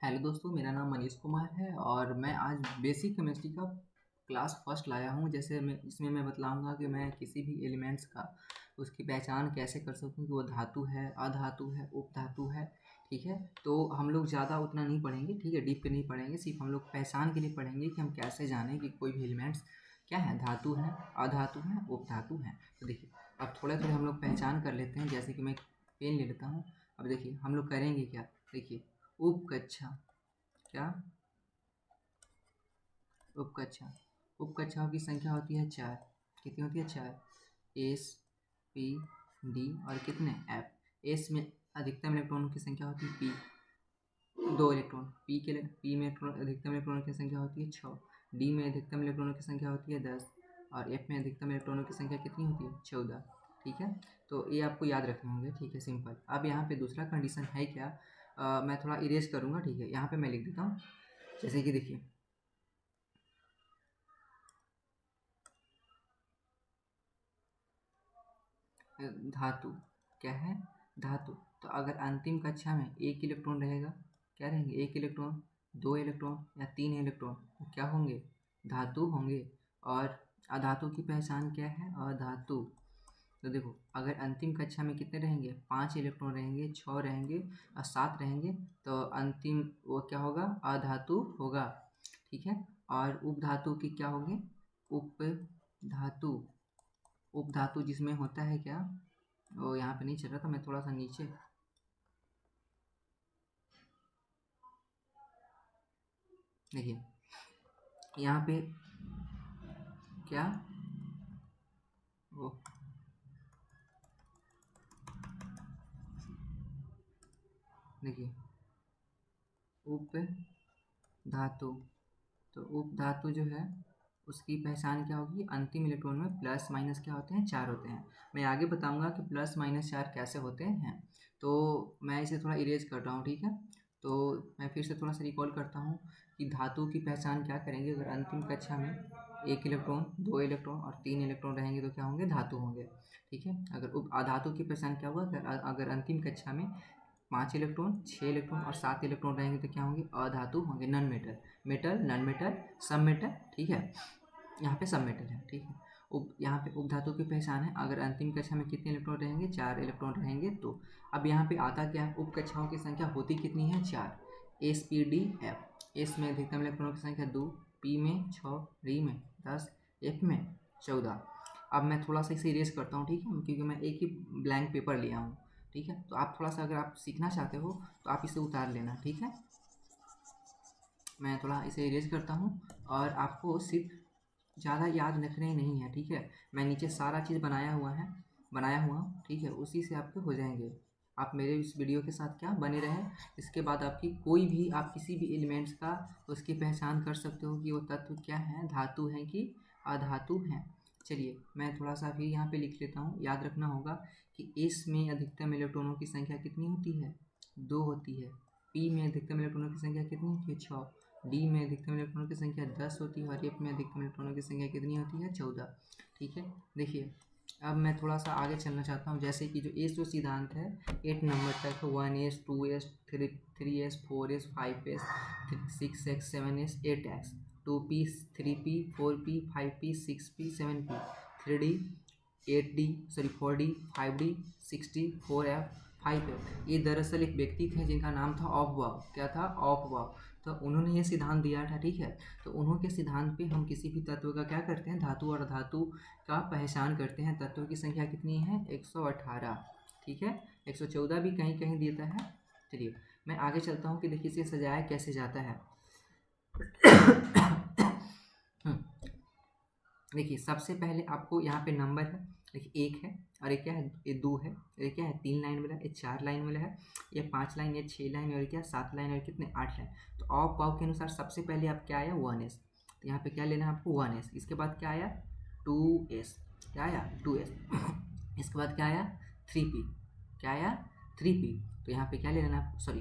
Hello दोस्तों, मेरा नाम मनीष कुमार है और मैं आज बेसिक केमिस्ट्री का क्लास फर्स्ट लाया हूँ। जैसे मैं इसमें बतलाऊँगा कि मैं किसी भी एलिमेंट्स का उसकी पहचान कैसे कर सकूँ कि वो धातु है, अधातु है, उपधातु है। ठीक है, तो हम लोग ज़्यादा उतना नहीं पढ़ेंगे, ठीक है, डीप पे नहीं पढ़ेंगे, सिर्फ हम लोग पहचान के लिए पढ़ेंगे कि हम कैसे जानें कि कोई भी एलिमेंट्स क्या है, धातु है, अधातु है, उपधातु है। तो देखिए, अब थोड़े थोड़े हम लोग पहचान कर लेते हैं। जैसे कि मैं पेन ले लेता हूँ। अब देखिए हम लोग करेंगे क्या, देखिए उपकक्षा, क्या उपकक्षा, उपकक्षाओं की संख्या होती है 4। कितनी होती है? 4। एस, पी, डी और कितने? एफ। एस में अधिकतम इलेक्ट्रॉनों की संख्या होती है पी, 2 इलेक्ट्रॉन। पी में अधिकतम इलेक्ट्रॉनों की संख्या होती है 6। डी में अधिकतम इलेक्ट्रॉनों की संख्या होती है 10 और एफ में अधिकतम इलेक्ट्रॉनों की संख्या कितनी होती है? 14। ठीक है, तो ये आपको याद रखने होंगे। ठीक है, सिंपल। अब यहाँ पे दूसरा कंडीशन है क्या, मैं थोड़ा इरेज करूँगा। ठीक है, यहाँ पे मैं लिख देता हूँ। जैसे कि देखिए, धातु क्या है? धातु। तो अगर अंतिम कक्षा में एक इलेक्ट्रॉन रहेगा, क्या रहेंगे? एक इलेक्ट्रॉन, 2 इलेक्ट्रॉन या 3 इलेक्ट्रॉन, तो क्या होंगे? धातु होंगे। और अधातु की पहचान क्या है? अधातु। तो देखो, अगर अंतिम कक्षा में कितने रहेंगे? 5 इलेक्ट्रॉन रहेंगे, 6 रहेंगे और 7 रहेंगे, तो अंतिम वो क्या होगा? अधातु होगा। ठीक है, और उपधातु की क्या होंगे? उपधातु। उपधातु जिसमें होता है क्या, वो यहाँ पे नहीं चल रहा था, मैं थोड़ा सा नीचे, देखिए यहाँ पे क्या, वो देखिए उपधातु। तो उपधातु जो है उसकी पहचान क्या होगी? अंतिम इलेक्ट्रॉन में प्लस माइनस क्या होते हैं? 4 होते हैं। मैं आगे बताऊंगा कि प्लस माइनस 4 कैसे होते हैं। तो मैं इसे थोड़ा इरेज कर रहा हूँ। ठीक है, तो मैं फिर से थोड़ा सा रिकॉल करता हूँ कि धातु की पहचान क्या करेंगे। अगर अंतिम कक्षा में एक इलेक्ट्रॉन, 2 इलेक्ट्रॉन और 3 इलेक्ट्रॉन रहेंगे तो क्या होंगे? धातु होंगे। ठीक है, अगर अधातु की पहचान क्या हुआ? अगर अंतिम कक्षा में 5 इलेक्ट्रॉन, 6 इलेक्ट्रॉन और 7 इलेक्ट्रॉन रहेंगे तो क्या होंगे? अधातु होंगे। Non metal, metal, non metal, सब मेटल। ठीक है, यहाँ पे सब मेटल है। ठीक है, यहाँ पे उपधातु की पहचान है अगर अंतिम कक्षा में कितने इलेक्ट्रॉन रहेंगे? 4 इलेक्ट्रॉन रहेंगे। तो अब यहाँ पे आता क्या है? उप कक्षाओं की संख्या होती कितनी है? 4। S, P, D, F. S में अधिकतम इलेक्ट्रॉनों की संख्या 2, पी में 6, डी में 10, एफ में 14। अब मैं थोड़ा सा इसे इरेज करता हूँ। ठीक है, क्योंकि मैं एक ही ब्लैंक पेपर लिया हूँ। ठीक है, तो आप थोड़ा सा अगर आप सीखना चाहते हो तो आप इसे उतार लेना। ठीक है, मैं थोड़ा इसे इरेज करता हूँ और आपको सिर्फ ज़्यादा याद रखने नहीं है। ठीक है, मैं नीचे सारा चीज़ बनाया हुआ हूँ। ठीक है, उसी से आपके हो जाएंगे। आप मेरे इस वीडियो के साथ क्या बने रहें। इसके बाद आपकी कोई भी, आप किसी भी एलिमेंट्स का उसकी पहचान कर सकते हो कि वो तत्व क्या है, धातु है कि अधातु है। चलिए मैं थोड़ा सा भी यहाँ पे लिख लेता हूँ। याद रखना होगा कि एस में अधिकतम इलेक्ट्रॉनों की संख्या कितनी होती है? 2 होती है। पी में अधिकतम इलेक्ट्रॉनों की संख्या कितनी होती है? 6। डी में अधिकतम इलेक्ट्रॉनों की संख्या 10 होती है और एफ में अधिकतम इलेक्ट्रॉनों की संख्या कितनी होती है? 14। ठीक है, देखिए अब मैं थोड़ा सा आगे चलना चाहता हूँ। जैसे कि जो एस जो सिद्धांत है 8 नंबर तक, 1s, 2s, 3s, 4s, 5s, 6x, 7s, 8x, 2p, 3p, 4p, 5p, 6p, 7p, 3d, 8d, sorry 4d, 5d, 6d, 4f, 5f। ये दरअसल एक व्यक्ति थे जिनका नाम था ऑफबाउ। क्या था? ऑफबाउ। तो उन्होंने ये सिद्धांत दिया था। ठीक है, तो उन्होंने के सिद्धांत पे हम किसी भी तत्व का क्या करते हैं? धातु और अधातु का पहचान करते हैं। तत्वों की संख्या कितनी है? 118। ठीक है, 114 भी कहीं कहीं देता है। चलिए मैं आगे चलता हूँ कि देखिए इसे सजाया कैसे जाता है। देखिए सबसे पहले आपको यहाँ पे नंबर है, देखिए 1 है और एक क्या है? ये 2 है। ये क्या है? 3 लाइन वाला, ये 4 लाइन वाला है, ये 5 लाइन, ये 6 लाइन और क्या? 7 लाइन और कितने? 8 लाइन। तो ऑफ पाव के अनुसार सबसे पहले आप क्या आया? 1s। तो यहाँ पे क्या लेना है आपको? 1s। इसके बाद क्या आया? 2s। क्या आया? 2s। इसके बाद क्या आया? 3p। क्या आया? 3p। तो यहाँ पे क्या ले लेना आपको? Sorry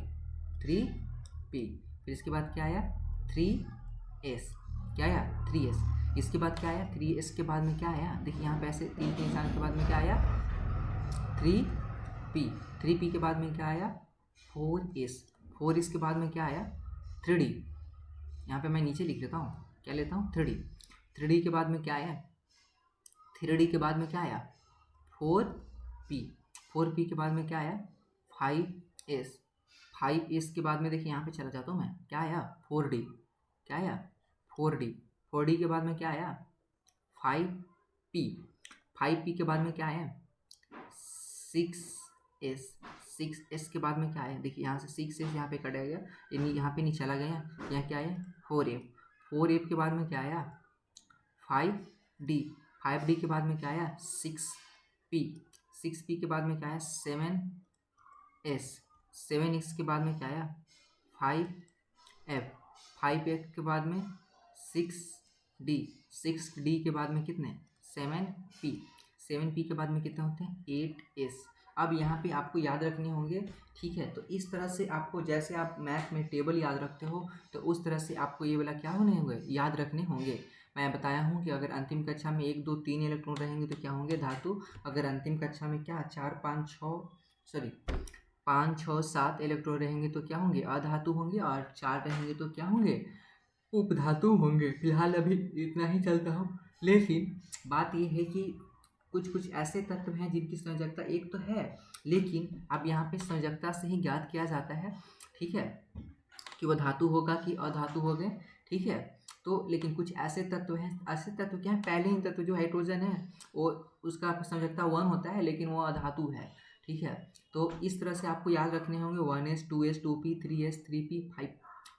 3p। फिर इसके बाद क्या आया? 3s। क्या आया? 3s। इसके बाद क्या आया? 3s के बाद में क्या आया? देखिए यहाँ पे ऐसे 3 के निशान के बाद में क्या आया? 3p। 3p के बाद में क्या आया? 4s। 4s के बाद में क्या आया? 3D, यहाँ पे मैं नीचे लिख लेता हूँ, क्या लेता हूँ 3D। 3D के बाद में क्या आया, 3D के बाद में क्या आया 4P, 4P के बाद में क्या आया 5S, 5S के बाद में देखिए यहाँ पे चला जाता हूँ मैं, क्या आया 4D, क्या आया 4D, 4D के बाद में क्या आया 5P, 5P के बाद में क्या आया 6S, 6S के बाद में क्या आया, देखिए यहाँ से 6S यहाँ पे कटा गया, यहाँ पे नहीं चला गया, यहाँ क्या आया 4F, 4F के बाद में क्या आया 5D, 5D के बाद में क्या आया 6P, 6P के बाद में क्या आया 7S, 7X के बाद में क्या आया 5F, 5F के बाद में 6D, 6D के बाद में कितने 7P, 7P के बाद में कितने होते हैं 8S। अब यहाँ पे आपको याद रखने होंगे, ठीक है। तो इस तरह से आपको, जैसे आप मैथ में टेबल याद रखते हो तो उस तरह से आपको ये वाला क्या होने होंगे, याद रखने होंगे। मैं बताया हूँ कि अगर अंतिम कक्षा में 1 2 3 इलेक्ट्रॉन रहेंगे तो क्या होंगे धातु, अगर अंतिम कक्षा में क्या 5 6 7 इलेक्ट्रॉन रहेंगे तो क्या होंगे अधातु होंगे, और 4 रहेंगे तो क्या होंगे उपधातु होंगे। फिलहाल अभी इतना ही चलता हूँ, लेकिन बात ये है कि कुछ ऐसे तत्व हैं जिनकी संयोजकता एक तो है, लेकिन अब यहाँ पे संयोजकता से ही ज्ञात किया जाता है, ठीक है, कि वह धातु होगा कि अधातु हो गए, ठीक है। तो लेकिन कुछ ऐसे तत्व हैं, ऐसे तत्व क्या है, पहले ही तत्व जो हाइड्रोजन है वो उसका संयोजकता 1 होता है लेकिन वो अधातु है, ठीक है। तो इस तरह से आपको याद रखने होंगे 1S 2S 2P 3S 3P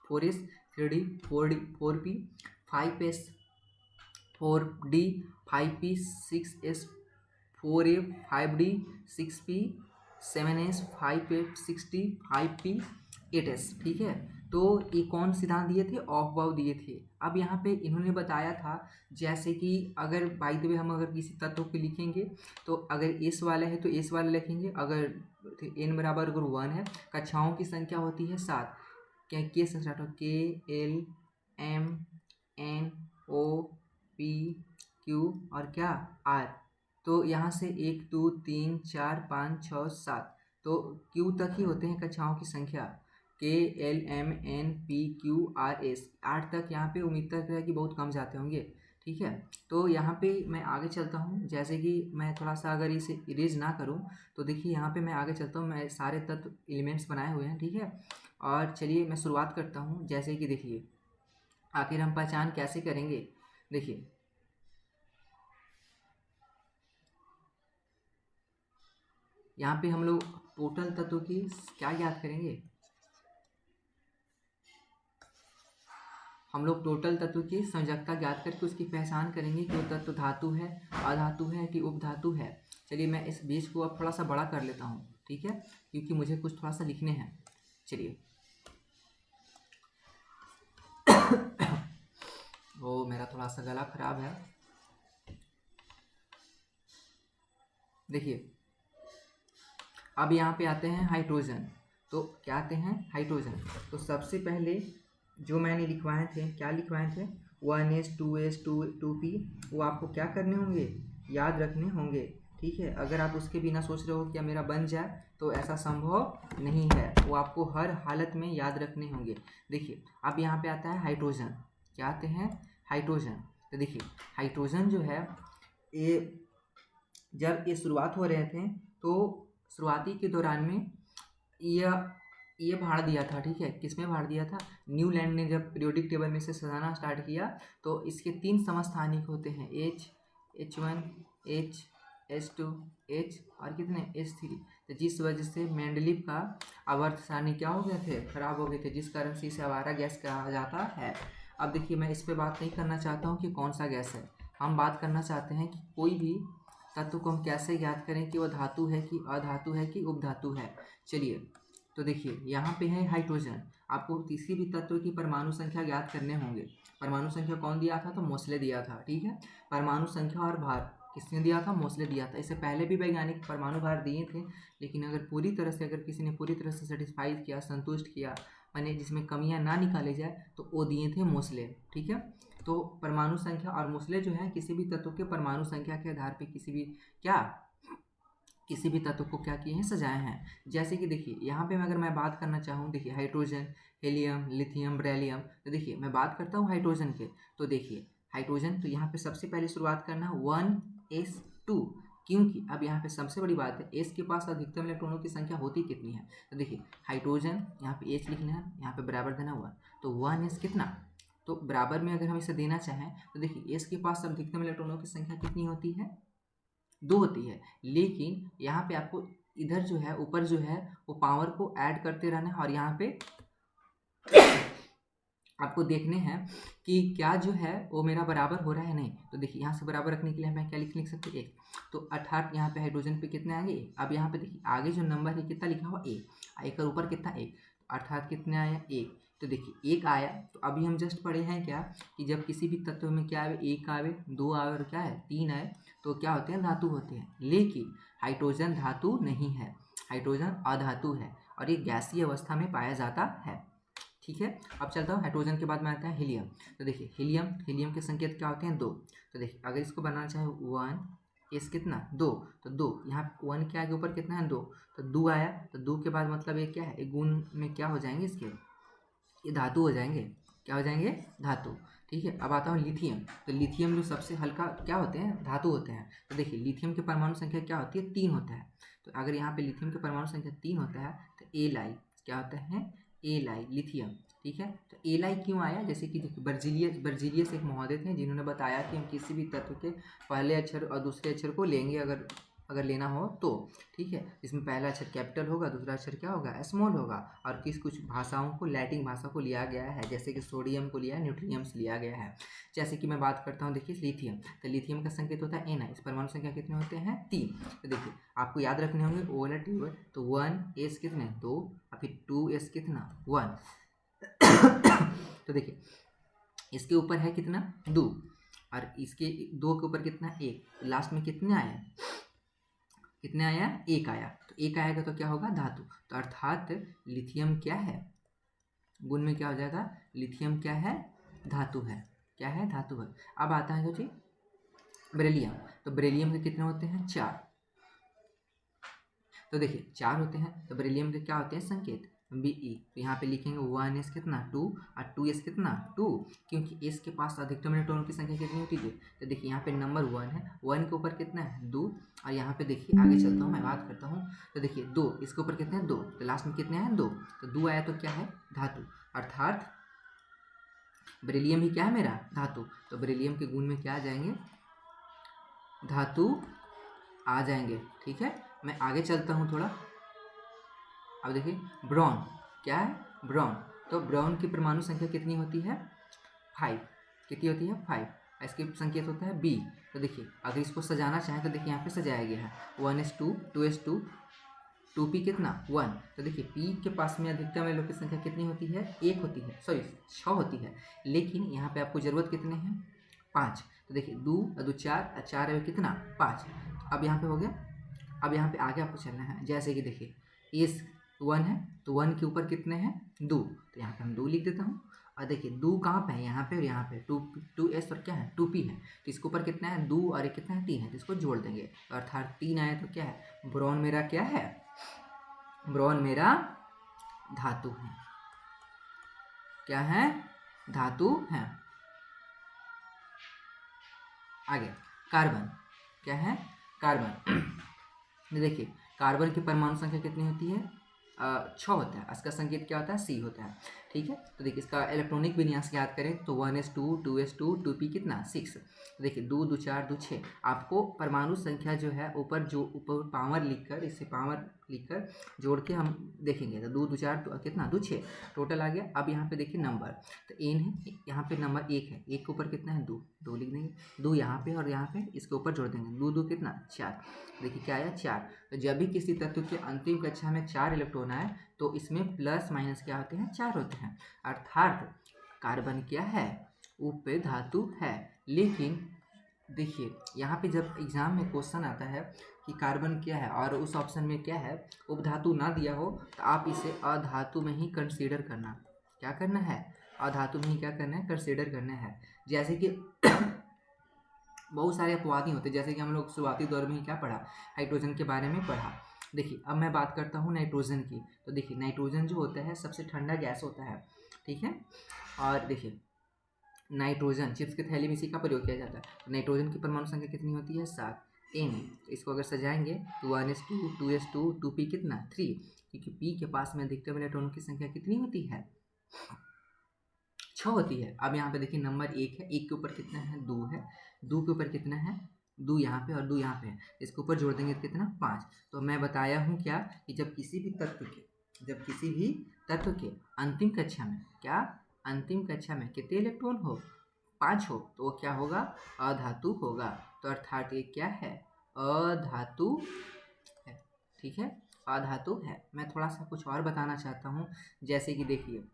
4S 3D 4D 4P 5S 4D 5P 6S 4A 5D 6P 7S 5F 6D 5P 8S, ठीक है। तो ये कौन सिद्धांत दिए थे, ऑफ बाउ दिए थे। अब यहाँ पे इन्होंने बताया था जैसे कि अगर बाय द वे हम अगर किसी तत्व को लिखेंगे तो अगर एस वाला है तो एस वाला लिखेंगे, अगर एन बराबर अगर 1 है, कक्षाओं की संख्या होती है 7, क्या के से स्टार्ट हो KL M N O P Q और क्या R, तो यहाँ से 1 2 3 4 5 6 7, तो Q तक ही होते हैं कक्षाओं की संख्या, KL M N P Q R S, 8 तक यहाँ पे उम्मीद तक है कि बहुत कम जाते होंगे, ठीक है। तो यहाँ पे मैं आगे चलता हूँ, जैसे कि मैं थोड़ा सा अगर इसे इरेज ना करूँ तो देखिए यहाँ पे मैं आगे चलता हूँ, मैं सारे तत्व एलिमेंट्स बनाए हुए हैं, ठीक है। और चलिए मैं शुरुआत करता हूँ, जैसे कि देखिए आखिर हम पहचान कैसे करेंगे, देखिए यहाँ पे हम लोग टोटल तत्व की क्या याद करेंगे, हम लोग टोटल तत्व की संयोजकता ज्ञात करके उसकी पहचान करेंगे कि वो तत्व धातु है, अधातु है कि उपधातु है। चलिए मैं इस बीज को अब थोड़ा सा बड़ा कर लेता हूँ, ठीक है, क्योंकि मुझे कुछ थोड़ा सा लिखने हैं। चलिए वो मेरा थोड़ा सा गला खराब है। देखिए अब यहाँ पे आते हैं हाइड्रोजन, तो क्या आते हैं हाइड्रोजन, तो सबसे पहले जो मैंने लिखवाए थे, क्या लिखवाए थे 1S 2S 2P, वो आपको क्या करने होंगे, याद रखने होंगे, ठीक है। अगर आप उसके बिना सोच रहे हो कि मेरा बन जाए तो ऐसा संभव नहीं है, वो आपको हर हालत में याद रखने होंगे। देखिए अब यहाँ पे आता है हाइड्रोजन, क्या आते हैं हाइड्रोजन, तो देखिए हाइड्रोजन जो है ये जब ये शुरुआत हो रहे थे तो शुरुआती के दौरान में ये भाड़ दिया था, ठीक है, किसमें भाड़ दिया था, न्यूलैंड ने जब पीरियोडिक टेबल में से सजाना स्टार्ट किया तो इसके 3 समस्थानिक होते हैं, H H1 H H2 H और कितने H3, तो जिस वजह से मेंडलीव का आवर्त सारणी क्या हो गए थे, खराब हो गए थे, जिस कारण से इसे आवारा गैस कहा जाता है। अब देखिए मैं इस पर बात नहीं करना चाहता हूँ कि कौन सा गैस है, हम बात करना चाहते हैं कि कोई भी तत्व को हम कैसे ज्ञात करें कि वह धातु है कि अधातु है कि उपधातु है। चलिए तो देखिए यहाँ पे है हाइड्रोजन, आपको किसी भी तत्व की परमाणु संख्या ज्ञात करने होंगे। परमाणु संख्या कौन दिया था, तो मोसले दिया था, ठीक है। परमाणु संख्या और भार किसने दिया था, मोसले दिया था। इससे पहले भी वैज्ञानिक परमाणु भार दिए थे, लेकिन अगर पूरी तरह से, अगर किसी ने पूरी तरह से सेटिस्फाइड किया, संतुष्ट किया, माने जिसमें कमियां ना निकाले जाए, तो वो दिए थे मोसले, ठीक है। तो परमाणु संख्या और मोसले जो है किसी भी तत्व के परमाणु संख्या के आधार पर किसी भी क्या किसी भी तत्व को क्या किए हैं, सजाए हैं। जैसे कि देखिए यहाँ पे अगर मैं बात करना चाहूँ, देखिए हाइड्रोजन, हीलियम, लिथियम, बेरिलियम, तो देखिए मैं बात करता हूँ हाइड्रोजन के, तो देखिए हाइड्रोजन, तो यहाँ पे सबसे पहले शुरुआत करना 1s2, क्योंकि अब यहाँ पे सबसे बड़ी बात है एस के पास अधिकतम इलेक्ट्रॉनों की संख्या होती कितनी है। तो देखिए हाइड्रोजन, यहाँ पे एच लिखना है, यहाँ पे बराबर देना 1, तो 1s कितना, तो बराबर में अगर हम इसे देना चाहें तो देखिए एस के पास अधिकतम इलेक्ट्रॉनों की संख्या कितनी होती है, 2 होती है। लेकिन यहाँ पे आपको इधर जो है ऊपर जो है वो पावर को ऐड करते रहना है, और यहाँ पे आपको देखने हैं कि क्या जो है वो मेरा बराबर हो रहा है नहीं। तो देखिए यहाँ से बराबर रखने के लिए मैं क्या लिख सकते हैं, 1, तो अर्थात यहाँ पे हाइड्रोजन पे कितने आएंगे। अब यहाँ पे देखिए आगे जो नंबर है कितना लिखा हुआ, 1 और ऊपर कितना 1, अर्थात कितने आया 1। तो देखिए 1 आया, तो अभी हम जस्ट पढ़े हैं क्या कि जब किसी भी तत्व में क्या आवे, 1 आवे, 2 आवे और क्या है 3 आए, तो क्या होते हैं, धातु होते हैं। लेकिन हाइड्रोजन धातु नहीं है, हाइड्रोजन अधातु है और ये गैसीय अवस्था में पाया जाता है। ठीक है, अब चलता हूँ हाइड्रोजन के बाद में आता है हीलियम। तो देखिए हीलियम के संकेत क्या होते हैं, 2। तो देखिए अगर इसको बनाना चाहे 1 एस कितना 2, तो 2 यहाँ 1 के आगे ऊपर कितना है 2, तो 2 आया, तो 2 के बाद मतलब ये क्या है, एक गुण में क्या हो जाएंगे इसके, ये धातु हो जाएंगे, क्या हो जाएंगे, धातु। ठीक है, अब आता हूँ लिथियम। तो लिथियम जो सबसे हल्का क्या होते हैं, धातु होते हैं। तो देखिए लिथियम के परमाणु संख्या क्या होती है, 3 होता है। तो अगर यहाँ पे लिथियम के परमाणु संख्या 3 होता है तो एलाई क्या होता है, एलाई लिथियम। ठीक है, तो एलाई क्यों आया, जैसे कि बर्जीलियस एक महोदय थे जिन्होंने बताया कि हम किसी भी तत्व के पहले अक्षर और दूसरे अक्षर को लेंगे अगर लेना हो तो। ठीक है, इसमें पहला अक्षर कैपिटल होगा, दूसरा अक्षर क्या होगा, स्मॉल होगा। और कुछ भाषाओं को, लैटिन भाषा को लिया गया है, जैसे कि सोडियम को लिया है, न्यूट्रियम से लिया गया है। जैसे कि मैं बात करता हूँ, देखिए लिथियम, तो लिथियम का संकेत होता है Na, इस परमाणु संख्या कितने होते हैं, 3। तो देखिए आपको याद रखने होंगे O वाला T, तो 1s कितने 2 और फिर 2s कितना 1। तो देखिए इसके ऊपर है कितना 2 और इसके 2 के ऊपर कितना 1, तो लास्ट में कितने आया, कितने आया, 1 आया। तो 1 आएगा तो क्या होगा, धातु। तो अर्थात लिथियम क्या है, गुण में क्या हो जाएगा, लिथियम क्या है, धातु है, क्या है, धातु है। अब आता है जी बेरिलियम। तो बेरिलियम के कितने होते हैं, 4। तो देखिए 4 होते हैं, तो बेरिलियम के क्या होते हैं संकेत, Be। तो यहाँ पे लिखेंगे 1s कितना 2 और 2s कितना 2, क्योंकि s के पास अधिकतम इलेक्ट्रॉनों की संख्या कितनी होती है। तो देखिए यहाँ पे नंबर 1 है, 1 के ऊपर कितना है 2, और यहाँ पे देखिए आगे चलता हूँ, मैं बात करता हूँ। तो देखिए 2, इसके ऊपर कितने हैं 2, तो लास्ट में कितने हैं 2, तो 2 आया तो क्या है, धातु। अर्थात बेरिलियम ही क्या है मेरा, धातु। तो बेरिलियम के गुण में क्या आ जाएंगे, धातु आ जाएंगे। ठीक है, मैं आगे चलता हूँ थोड़ा। अब देखिए ब्रॉन क्या है, ब्रॉन। तो ब्रॉन की परमाणु संख्या कितनी होती है, 5। कितनी होती है, 5। इसके संकेत होता है B। तो देखिए अगर इसको सजाना चाहें तो देखिए यहाँ पे सजाया गया है 1s2 2s2 2p कितना 1। तो देखिए P के पास में अधिकतम एलो की संख्या कितनी होती है, 1 होती है, सॉरी 6 होती है। लेकिन यहाँ पे आपको जरूरत कितने हैं, 5। तो देखिए 2 और 2 4 और 4 है कितना 5। अब यहाँ पे हो गया। अब यहाँ पे आगे आपको चलना है, जैसे कि देखिए S 1 है, तो 1 के ऊपर कितने हैं 2, तो यहाँ पे हम 2 लिख देता हूँ। और देखिए 2 कहाँ पे है, यहाँ पे और यहाँ पे 2s और क्या है 2p है, तो इसके ऊपर कितना है 2 और एक कितना है 3 है, तो इसको जोड़ देंगे, तो अर्थात 3 आया। तो क्या है, ब्रॉन मेरा क्या है, ब्रॉन मेरा धातु है, क्या है, धातु है। आगे कार्बन क्या है, कार्बन। देखिए कार्बन की परमाणु संख्या कितनी होती है, 6 होता है। इसका संकेत क्या होता है, C होता है। ठीक है, तो देखिए इसका इलेक्ट्रॉनिक विन्यास याद करें तो 1s2 2s2 2p कितना 6। तो देखिए 2 2 4 2 6। आपको परमाणु संख्या जो है ऊपर पावर लिखकर, इससे पावर लिखकर जोड़ के हम देखेंगे, तो 2 2 4 कितना 2 6 टोटल आ गया। अब यहाँ पे देखिए नंबर, तो n है, यहाँ पे नंबर 1 है, 1 के ऊपर कितना है 2 लिख देंगे, 2 यहाँ पे और यहाँ पे इसके ऊपर जोड़ देंगे, 2 2 कितना 4। देखिए क्या आया 4। तो जब भी किसी तत्व के अंतिम कक्षा में 4 इलेक्ट्रॉन आए तो इसमें प्लस माइनस क्या होते हैं, 4 होते हैं। अर्थात कार्बन क्या है, उप धातु है। लेकिन देखिए यहाँ पे जब एग्जाम में क्वेश्चन आता है कि कार्बन क्या है और उस ऑप्शन में क्या है उपधातु ना दिया हो, तो आप इसे अधातु में ही कंसीडर करना, क्या करना है, अधातु में ही क्या करना है, कंसीडर करना है। जैसे कि बहुत सारे अपवाद ही होते हैं, जैसे कि हम लोग शुरुआती दौर में ही क्या पढ़ा, हाइड्रोजन के बारे में पढ़ा। देखिए अब मैं बात करता हूँ नाइट्रोजन की। तो देखिए नाइट्रोजन जो होता है सबसे ठंडा गैस होता है, ठीक है। और देखिए नाइट्रोजन चिप्स की थैली में इसी का प्रयोग किया जाता है। तो नाइट्रोजन की परमाणु संख्या कितनी होती है, 7 N। तो इसको अगर सजाएंगे तो 1s2 2s2 2p कितना 3, क्योंकि p के पास में अधिकतम इलेक्ट्रॉनों की संख्या कितनी होती है, 6 होती है। अब यहाँ पे देखिए नंबर 1 है, 1 के ऊपर कितना है, 2 है, 2 के ऊपर कितना है, 2 यहाँ पे और 2 यहाँ पे है, इसके ऊपर जोड़ देंगे तो कितना 5। तो मैं बताया हूँ क्या कि जब किसी भी तत्व के अंतिम कक्षा में क्या, अंतिम कक्षा में कितने इलेक्ट्रॉन हो, 5 हो, तो वो क्या होगा, अधातु होगा। तो अर्थात ये क्या है, अधातु है, ठीक है, अधातु है। मैं थोड़ा सा कुछ और बताना चाहता हूँ, जैसे कि देखिए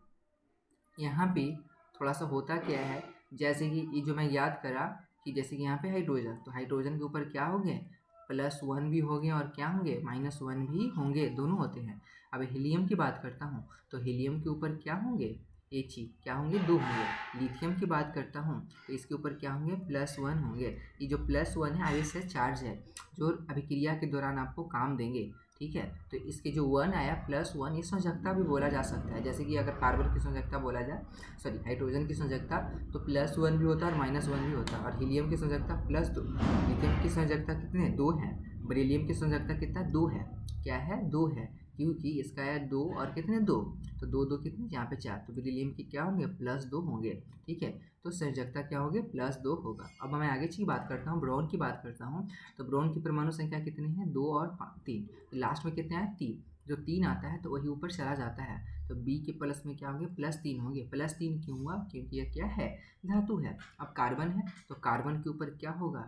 यहाँ पे थोड़ा सा होता क्या है, जैसे कि ये जो मैं याद करा कि जैसे कि यहाँ पे हाइड्रोजन, तो हाइड्रोजन के ऊपर क्या होंगे, +1 भी होंगे और क्या होंगे, -1 भी होंगे, दोनों होते हैं। अब हीलियम की बात करता हूँ, तो हीलियम के ऊपर क्या होंगे, He क्या होंगे, 2 होंगे। लिथियम की बात करता हूँ तो इसके ऊपर क्या होंगे, +1 होंगे। ये जो +1 है आवेश चार्ज है, जो अभिक्रिया के दौरान आपको काम देंगे, ठीक है। तो इसके जो 1 आया +1, ये संयोजकता भी बोला जा सकता है। जैसे कि अगर कार्बन की संयोजकता बोला जाए, सॉरी हाइड्रोजन की संयोजकता, तो +1 भी होता है और -1 भी होता है। और हीलियम की संयोजकता +2, लिथियम की संयोजकता कितने, 2 है। बेरिलियम की संयोजकता कितना, 2 है, क्या है, 2 है, क्योंकि इसका है 2 और कितने 2, तो 2 2 कितने, यहाँ पे 4, तो बेरिलियम की क्या होंगे, +2 होंगे, ठीक है। तो संयोजकता क्या होगी, +2 होगा। अब मैं आगे की बात करता हूँ, ब्रोन की बात करता हूँ। तो ब्रोन की परमाणु संख्या कितनी है, 2 और 3, तो लास्ट में कितने आए, 3। जो 3 आता है तो वही ऊपर चला जाता है, तो बी के प्लस में क्या होंगे, +3 होंगे। +3 क्यों हुआ, क्योंकि यह क्या है, धातु है। अब कार्बन है, तो कार्बन के ऊपर क्या होगा,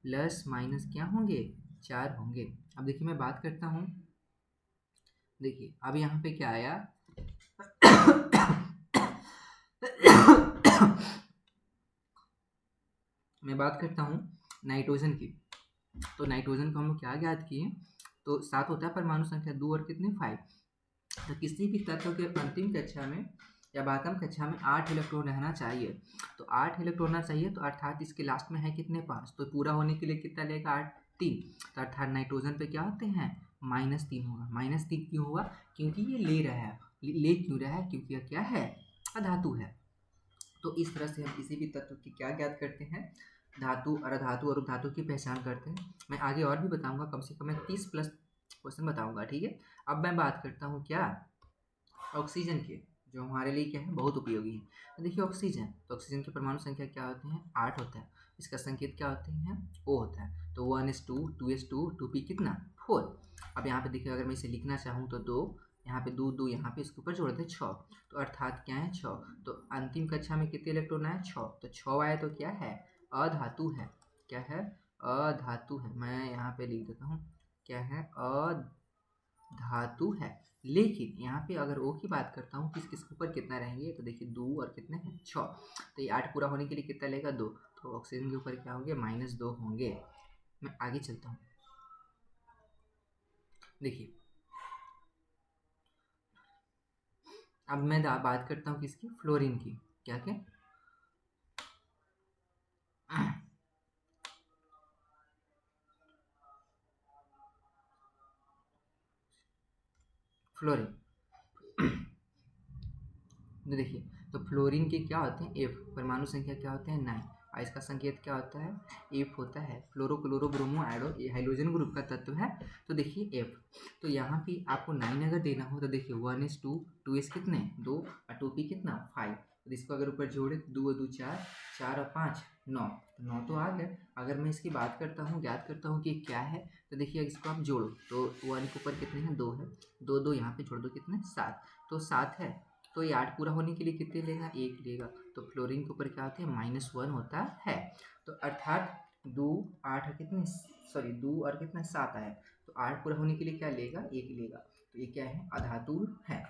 प्लस माइनस क्या होंगे, 4 होंगे। अब देखिए मैं बात करता हूँ, देखिए अब यहाँ पे क्या आया मैं बात करता हूँ नाइट्रोजन की। तो नाइट्रोजन को हम लोग क्या ज्ञात किए, तो 7 होता है परमाणु संख्या, 2 और कितने 5। तो किसी भी तत्व के अंतिम कक्षा में या बातम कक्षा में 8 इलेक्ट्रॉन रहना चाहिए। तो 8 इलेक्ट्रॉन रहना चाहिए, तो अर्थात इसके लास्ट में है कितने, 5। तो पूरा होने के लिए कितना लेगा, 8 3। तो अर्थात नाइट्रोजन पे क्या होते हैं, -3 होगा। -3 क्यों हुआ, क्योंकि ये ले रहा है, ले क्यों रहा है, क्योंकि यह क्या है, अधातु है। तो इस तरह से हम किसी भी तत्व की क्या ज्ञात करते हैं, धातु और अधातु और उपधातु की पहचान करते हैं। मैं आगे और भी बताऊंगा, कम से कम मैं 30+ क्वेश्चन बताऊंगा, ठीक है। अब मैं बात करता हूँ क्या, ऑक्सीजन के, जो हमारे लिए क्या है, बहुत उपयोगी है। तो देखिए ऑक्सीजन, तो ऑक्सीजन की परमाणु संख्या क्या होती है, 8 होता है। इसका संकेत क्या होते हैं, O होता है। तो 1s2 2s2 2p कितना 4। अब यहाँ पे देखिए अगर मैं इसे लिखना चाहूँ तो 2 यहाँ पे 2 2 यहाँ पे इसके ऊपर जोड़ दे 6, तो अर्थात क्या है 6। तो अंतिम कक्षा में कितने इलेक्ट्रॉन आए, 6। तो 6 आए तो क्या है, अधातु है, क्या है, अधातु है। मैं यहाँ पे लिख देता हूँ, क्या है, अधातु है। लेकिन यहाँ पे अगर O की बात करता हूँ, किस किस के ऊपर कितना रहेंगे, तो देखिए 2 और कितने हैं 6, तो ये 8 पूरा होने के लिए कितना लेगा, 2। तो ऑक्सीजन के ऊपर क्या होंगे, -2 होंगे। मैं आगे चलता हूँ, देखिए अब मैं बात करता हूँ किसकी, फ्लोरीन की। क्या क्या, फ्लोरीन। तो देखिए, तो फ्लोरीन के क्या होते हैं, F, परमाणु संख्या क्या होते हैं, 9, और इसका संकेत क्या होता है, F होता है। फ्लोरो क्लोरो ब्रोमो आयोडो, ये हाइड्रोजन ग्रुप का तत्व है। तो देखिए F, तो यहाँ पे आपको 9 अगर देना हो तो देखिए 1s2 2s कितने 2 और 2p कितना 5। तो इसको अगर ऊपर जोड़े 2 2 4 4 और 5 9, तो 9 तो आ गए। अगर मैं इसकी बात करता हूँ, ज्ञात करता हूँ कि क्या है, तो देखिए इसको आप जोड़ो तो 1 के ऊपर कितने हैं, 2 है, 2 2 यहाँ पे जोड़ दो कितने 7, तो 7 है। तो ये 8 पूरा होने के लिए कितने लेगा, 1 लेगा। तो फ्लोरीन के ऊपर क्या होते हैं, -1 होता है। तो अर्थात 2 8 कितने, सॉरी 2 और कितना 7 आया, तो 8 पूरा होने के लिए क्या लेगा, 1 लेगा। तो ये क्या है, अधातु है।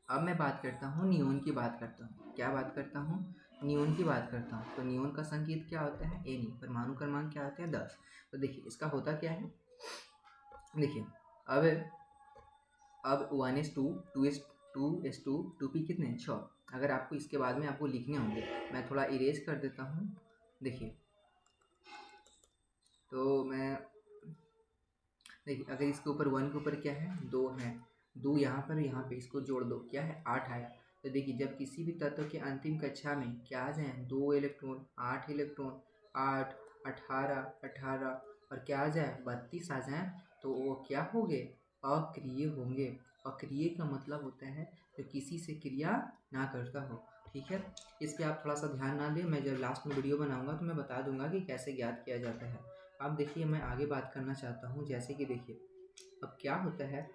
अब मैं बात करता हूँ नियोन की बात करता हूँ, क्या बात करता हूँ, नियोन की बात करता हूँ। तो नियोन का संकेत क्या होता है, Na, परमाणु क्रमांक क्या होता है, 10। तो देखिए इसका होता क्या है, देखिए अब 1s2 2s2 2p कितने 6। अगर आपको इसके बाद में आपको लिखने होंगे, मैं थोड़ा इरेज कर देता हूँ। देखिए तो मैं देखिए अगर इसके ऊपर 1 के ऊपर क्या है 2 है, 2 यहाँ पे इसको जोड़ दो, क्या है 8 आया। तो देखिए जब किसी भी तत्व के अंतिम कक्षा में क्या आ जाए 2 इलेक्ट्रॉन 8 इलेक्ट्रॉन 8 18 18 और क्या आ जाए 32 आ जाए, तो वो क्या होंगे अक्रिय होंगे। अक्रिय का मतलब होता है जो किसी से क्रिया ना करता हो, ठीक है। इस पर आप थोड़ा सा ध्यान ना दें, मैं जब लास्ट में वीडियो बनाऊंगा तो मैं बता दूंगा कि कैसे ज्ञात किया जाता है। अब देखिए मैं आगे बात करना चाहता हूँ, जैसे कि देखिए अब क्या होता है,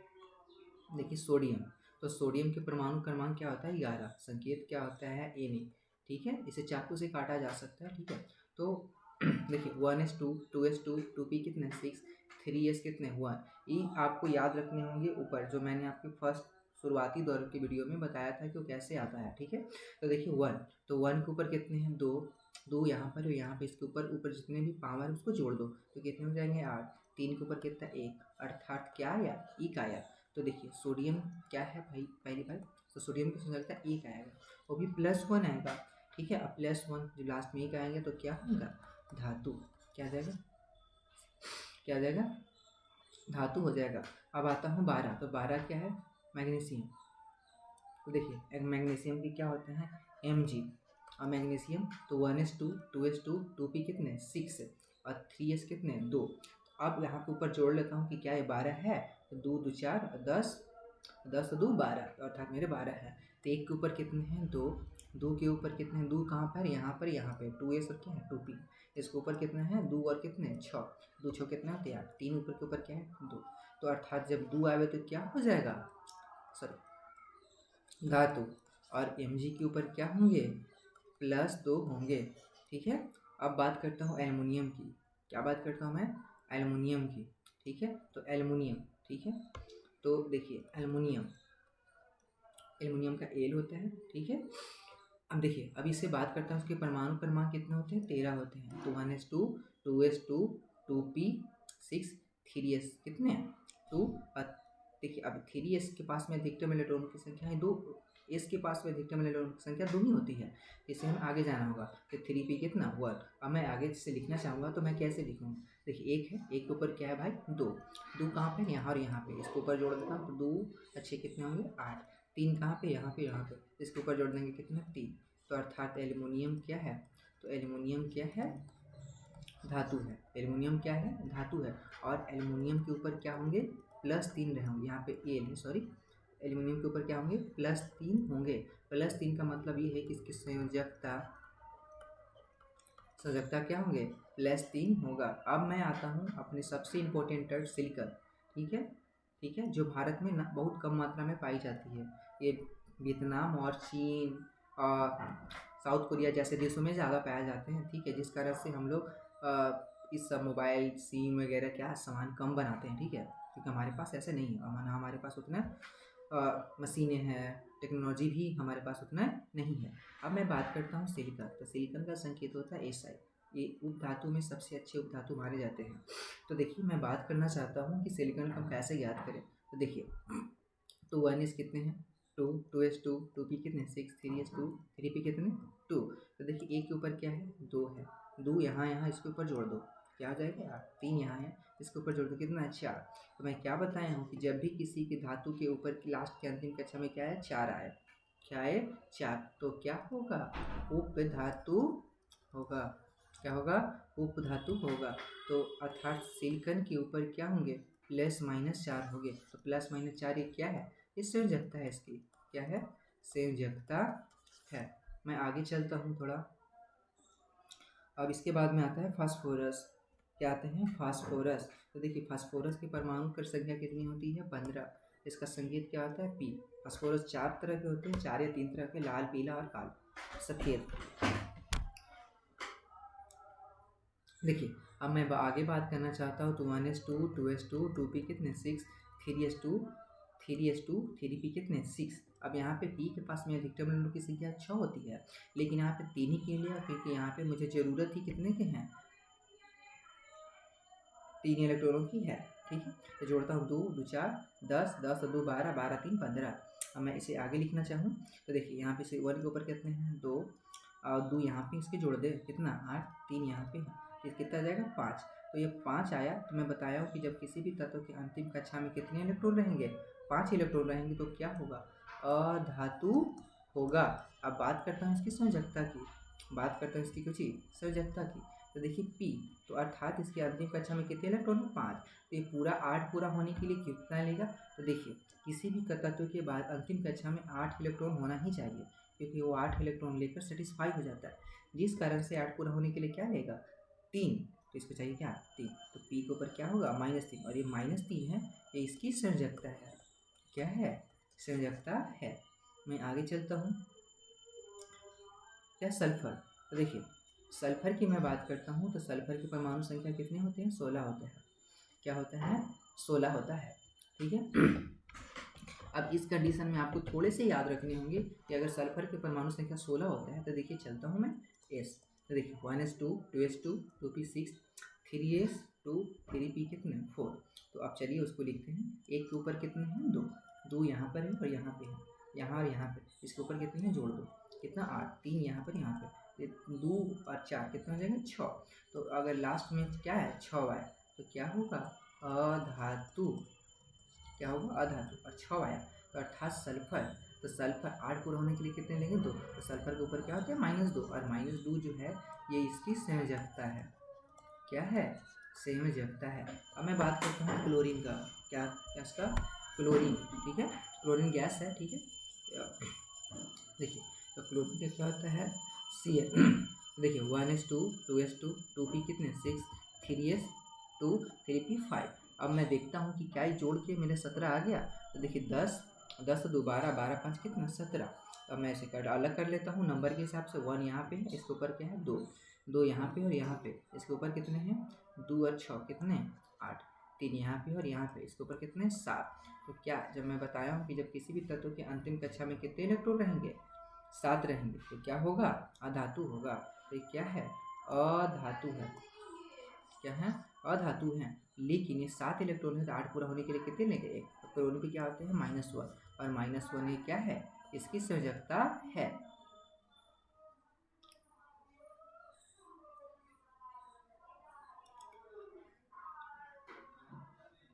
देखिए सोडियम, तो सोडियम के परमाणु क्रमांक क्या होता है 11, संकेत क्या होता है Na, ठीक है। इसे चाकू से काटा जा सकता है, ठीक है। तो देखिए 1s2 2s2 2p कितने 6 3s कितने 1, ये आपको याद रखने होंगे ऊपर, जो मैंने आपके फर्स्ट शुरुआती दौर की वीडियो में बताया था कि वो कैसे आता है, ठीक है। तो देखिए 1, तो 1 के ऊपर कितने हैं 2, 2 यहाँ पर और यहाँ पे इसके ऊपर ऊपर जितने भी पावर है उसको जोड़ दो तो कितने हो जाएंगे 8, 3 के ऊपर कितना 1, अर्थात क्या आया 1 आया। तो देखिए सोडियम क्या है भाई पहली बार, तो सोडियम की संयोजकता 1 आएगा, वो भी +1 आएगा, ठीक है। अब +1 जो लास्ट में 1 आएंगे तो क्या होगा धातु, क्या आ जाएगा क्या आ जाएगा धातु हो जाएगा। अब आता हूँ 12, तो 12 क्या है मैग्नीशियम, तो देखिए मैग्नीशियम के क्या होते हैं Mg, और मैग्नीशियम तो 1s2 2s2 2p कितने 6 और 3s कितने 2। अब यहाँ पे ऊपर जोड़ लेता हूँ कि क्या ये 12 है, तो 2 2 4 10 10 2 12 अर्थात मेरे 12 है। तो 1 के ऊपर कितने हैं 2, 2 के ऊपर कितने हैं 2 कहाँ पर यहाँ पे 2s और क्या है 2p, इसके ऊपर कितने हैं 2 और कितने 6, 2 6 कितने होते हैं 3 ऊपर के ऊपर क्या है 2, तो अर्थात जब 2 आवे तो क्या हो जाएगा सॉरी धातु, और Mg के ऊपर क्या होंगे +2 होंगे, ठीक है। अब बात करता हूँ एल्युमिनियम की, क्या बात करता हूँ मैं एल्युमिनियम की, ठीक है। तो एल्युमिनियम, ठीक है, तो देखिए एल्युमिनियम का एल होता है, ठीक है। अब देखिए अब इससे बात करता हूँ उसके परमाणु क्रमांक कितने होते हैं 13 होते हैं, तो 1s2 2s2 2p 6 3s कितने 2, देखिए अब 3s के पास में अधिकतम इलेक्ट्रॉन की संख्या है 2, s के पास में अधिकतम इलेक्ट्रॉन की संख्या 2 ही होती है, इसे हमें आगे जाना होगा। तो 3p कितना 1, अब मैं आगे से लिखना चाहूँगा तो मैं कैसे लिखूँगा, देखिए 1 है, 1 के ऊपर क्या है भाई 2, 2 कहाँ पे यहाँ और यहाँ पे, इसके ऊपर जोड़ देता हूँ तो 2 अच्छे कितने होंगे 8, 3 कहाँ पे यहाँ पे इसके ऊपर जोड़ देंगे कितना 3, तो अर्थात एल्युमिनियम क्या है, तो एल्युमिनियम क्या है धातु है, एल्युमिनियम क्या है धातु है। और एल्युमिनियम के ऊपर क्या होंगे +3 रहे होंगे, यहाँ पे एल है सॉरी, एल्युमिनियम के ऊपर क्या होंगे +3 होंगे, +3 का मतलब ये है कि इसकी संयोजकता क्या होंगे +3 होगा। अब मैं आता हूँ अपने सबसे इम्पोर्टेंट टर्म सिलिकॉन, ठीक है, ठीक है, जो भारत में ना बहुत कम मात्रा में पाई जाती है, ये वियतनाम और चीन और साउथ कोरिया जैसे देशों में ज़्यादा पाए जाते हैं, ठीक है, जिस कारण से हम लोग इस सब मोबाइल सिम वगैरह क्या सामान कम बनाते हैं, ठीक है, क्योंकि हमारे पास ऐसे नहीं है, हमारे पास उतना मशीनें हैं, टेक्नोलॉजी भी हमारे पास उतना नहीं है। अब मैं बात करता हूँ सिलिकॉन, तो सिलिकॉन का संकेत होता है Si, ये उपधातु में सबसे अच्छे उपधातु माने जाते हैं। तो देखिए मैं बात करना चाहता हूँ कि सिलिकॉन को हम कैसे ज्ञात करें, तो देखिए तो 1s कितने हैं 2 2s2 2p कितने 6 3s2 3p कितने 2, तो देखिए एक के ऊपर क्या है 2 है, 2 यहाँ इसके ऊपर जोड़ दो क्या हो जाएगा 3 यहाँ है, इसके ऊपर जोड़ दो कितना 4। तो मैं क्या बताया हूँ कि जब भी किसी की धातु के ऊपर की लास्ट के अंतिम कक्षा में क्या है 4 आए, क्या है 4, तो क्या होगा उपधातु होगा, क्या होगा उपधातु होगा। तो अर्थात सिलिकॉन के ऊपर क्या होंगे +-4 होंगे, तो +-4 ये क्या है ये संयोजकता है, इसकी क्या है संयोजकता है। मैं आगे चलता हूँ थोड़ा, अब इसके बाद में आता है फास्फोरस, क्या आते हैं फास्फोरस, तो देखिए फास्फोरस की परमाणु की संख्या कितनी होती है 15, इसका संकेत क्या होता है P। फास्फोरस 4 तरह के होते हैं, 4 या 3 तरह के, लाल पीला और काला सफ़ेद। देखिए अब मैं आगे बात करना चाहता हूँ तो 1s2 2s2 2p कितने 6 3s2 3p कितने 6। अब यहाँ पे p के पास में अधिकतम इलेक्ट्रॉनों की संख्या 6 होती है, लेकिन यहाँ पे 3 ही क्यों लिया, क्योंकि यहाँ पे मुझे ज़रूरत ही कितने के हैं 3 इलेक्ट्रॉनों की है, ठीक है। तो जोड़ता हूँ 2 2 4 10 10 2 12 12 3 15। अब मैं इसे आगे लिखना चाहूँ तो देखिए यहाँ पे से 1 के ऊपर कितने हैं 2 और 2 यहाँ पे इसके जोड़ दे कितना 8, 3 यहाँ पे है, कितना आ जाएगा 5। तो ये 5 आया। तो मैं बताया हूँ कि जब किसी भी तत्व की अंतिम कक्षा में कितने इलेक्ट्रॉन रहेंगे, 5 इलेक्ट्रॉन रहेंगे, तो क्या होगा, अधातु होगा। अब बात करता हूँ इसकी संयोजकता की, बात करता हूँ इसकी कुछ संयोजकता की। तो देखिए P, तो अर्थात इसकी अंतिम कक्षा में कितने इलेक्ट्रॉन है, 5। तो ये पूरा 8 पूरा होने के लिए कितना लेगा, तो देखिए किसी भी तत्व के बाद अंतिम कक्षा में 8 इलेक्ट्रॉन होना ही चाहिए, क्योंकि वो 8 इलेक्ट्रॉन लेकर सेटिस्फाई हो जाता है, जिस कारण से 8 पूरा होने के लिए क्या लेगा, 3। तो इसको चाहिए क्या, 3। तो P के ऊपर क्या होगा, -3, और ये -3 है, ये इसकी संयोजकता है। क्या है, संयोजकता है। मैं आगे चलता हूँ। क्या, सल्फर। तो देखिए सल्फर की मैं बात करता हूँ, तो सल्फर की परमाणु संख्या कितने होते हैं, 16 होते हैं। क्या होता है, 16 होता है, ठीक है। अब इस कंडीशन में आपको थोड़े से याद रखने होंगे कि अगर सल्फर के परमाणु संख्या 16 होता है, तो देखिए चलता हूँ मैं S। तो देखिए 1s2 2s2 2p6 3s2 3p कितने, 4। तो अब चलिए उसको लिखते हैं। एक के ऊपर कितने हैं, 2, 2 यहाँ पर है और यहाँ पे है, यहाँ और यहाँ पे, इसके ऊपर कितने हैं, जोड़ दो, कितना, 8, 3 यहाँ पर, यहाँ पे 2 और 4 कितना हो जाएगा, 6। तो अगर लास्ट में क्या है, 6 आया, तो क्या होगा, अधातु। क्या होगा, अधातु। और 6 आया तो अर्थात सल्फर। तो सल्फर 8 पूरा होने के लिए कितने लेंगे, 2। तो सल्फर के ऊपर क्या होता है, -2, और -2 जो है ये इसकी संयोजकता है। क्या है, संयोजकता है। अब मैं बात करता हूँ क्लोरीन का। क्या, इसका क्लोरीन, ठीक है, क्लोरीन गैस है, ठीक है। देखिए तो क्लोरीन का क्या होता है, Cl। देखिए 1s2 2s2 2p कितने, 6 3s2 3p 5। अब मैं देखता हूँ कि क्या ये जोड़ के मेरे 17 आ गया। तो देखिए 10 10 2 12 12 5 कितना, 17। अब मैं इसे अलग कर लेता हूँ नंबर के हिसाब से। 1 यहाँ पे है, इसके ऊपर क्या है, 2, 2 यहाँ पे और यहाँ पे, इसके ऊपर कितने हैं, 2 और 6 कितने, 8, 3 यहाँ पे और यहाँ पे, इसके ऊपर कितने, 7। तो क्या, जब मैं बताया हूँ कि जब किसी भी तत्व के अंतिम कक्षा में कितने इलेक्ट्रॉन रहेंगे, 7 रहेंगे, तो क्या होगा, अधातु होगा। तो ये क्या है, अधातु है। क्या है, अधातु है। लेकिन ये 7 इलेक्ट्रॉन है, तो 8 पूरा होने के लिए कितने लेंगे, 1। तो क्लोरीन पे क्या होते हैं, -1, और -1 ये क्या है, इसकी संयोजकता है।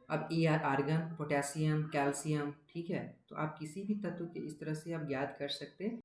अब आर्गन, पोटेशियम, कैल्शियम, ठीक है। तो आप किसी भी तत्व के इस तरह से आप ज्ञात कर सकते हैं।